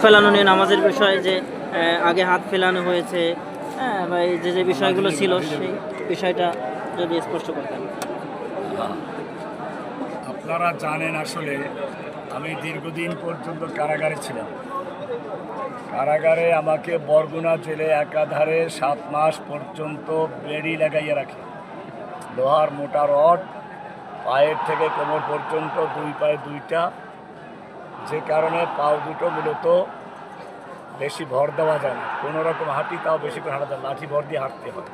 ফেলানো নিয়ে নামাজের বিষয়ে যে আগে হাত ফেলানো হয়েছে, হ্যাঁ, বা এই যে যে বিষয়গুলো ছিল সেই বিষয়টা যদি স্পষ্ট করতেন। আপনারা জানেন আসলে আমি দীর্ঘদিন পর্যন্ত কারাগারে ছিলাম। কারাগারে আমাকে বরগুনা জেলে একাধারে 7 মাস পর্যন্ত বেড়ি লাগাইয়া রাখে। লোহার মোটা রড পায়ের থেকে কোমর পর্যন্ত, 2 পায়ে 2টা, যে কারণে পাও দুটো মূলত বেশি ভর দেওয়া যায় না। কোনো রকম হাঁটি, তাও বেশি করে হাঁটা যায়, লাঠি ভর দিয়ে হাঁটতে হয়।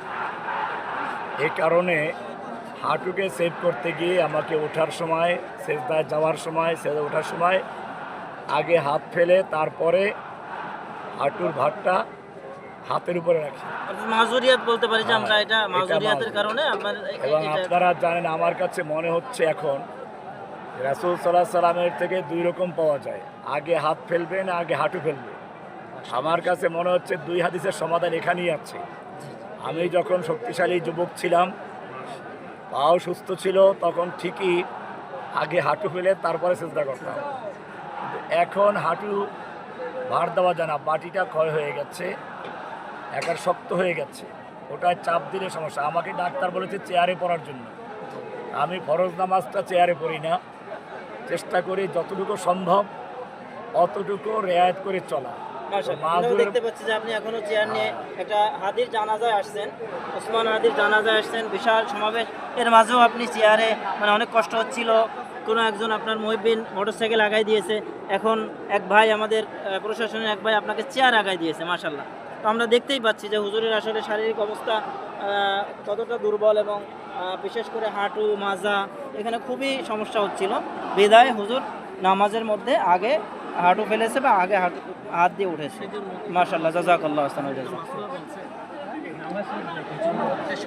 এ কারণে হাঁটুকে সেভ করতে গিয়ে আমাকে ওঠার সময়, সেজদায় যাওয়ার সময়, সেজদায় ওঠার সময় আগে হাত ফেলে তারপরে হাঁটুর ভারটা হাতের উপরে রাখি। মাজুরিয়াত বলতে পারি যে আমরা, এটা এটা মাজুরিয়াতের মাজুরিয়াত। কারণে আপনার এবং আপনারা জানেন, আমার কাছে মনে হচ্ছে এখন রাসূল সাল্লাল্লাহু আলাইহি সাল্লামের থেকে 2 রকম পাওয়া যায়, আগে হাত ফেলবে না আগে হাঁটু ফেলবে। আমার কাছে মনে হচ্ছে 2 হাদিসের সমাধান এখানেই আছে। আমি যখন শক্তিশালী যুবক ছিলাম, পাও সুস্থ ছিল, তখন ঠিকই আগে হাঁটু ফেলে তারপরে সিজদা করতাম। কিন্তু এখন হাঁটু ভার দেওয়া যায় না, বাটিটা ক্ষয় হয়ে গেছে, একার শক্ত হয়ে গেছে, ওটায় চাপ দিলে সমস্যা। আমাকে ডাক্তার বলেছে চেয়ারে পড়ার জন্য। আমি ফরজ নামাজটা চেয়ারে পড়ি না, চেষ্টা করি যতটুকু সম্ভব অতটুকু রেয়াত করে চলা। আমরা দেখতে পাচ্ছি যে আপনি এখনো চেয়ার নিয়ে একটা হাদির জানাজায় আসছেন, ওসমান হাদির জানাজায় আসছেন, বিশাল সমাবেশ, এর মাঝেও আপনি চেয়ারে, মানে অনেক কষ্ট হচ্ছিল, কোনো একজন আপনার মুহিবিন মোটরসাইকেল আগাই দিয়েছে, এখন এক ভাই আমাদের প্রশাসনের এক ভাই আপনাকে চেয়ার আগাই দিয়েছে, মাশাল্লাহ। তো আমরা দেখতেই পাচ্ছি যে হুজুরের আসলে শারীরিক অবস্থা কতটা দুর্বল, এবং বিশেষ করে হাঁটু মাজা এখানে খুবই সমস্যা হচ্ছিল। বিদায় হুজুর নামাজের মধ্যে আগে হাঁটু ফেলেছে বা আগে হাত দিয়ে উঠেছে, মাশাআল্লাহ, জাযাকাল্লাহু আহসানাল জাযা।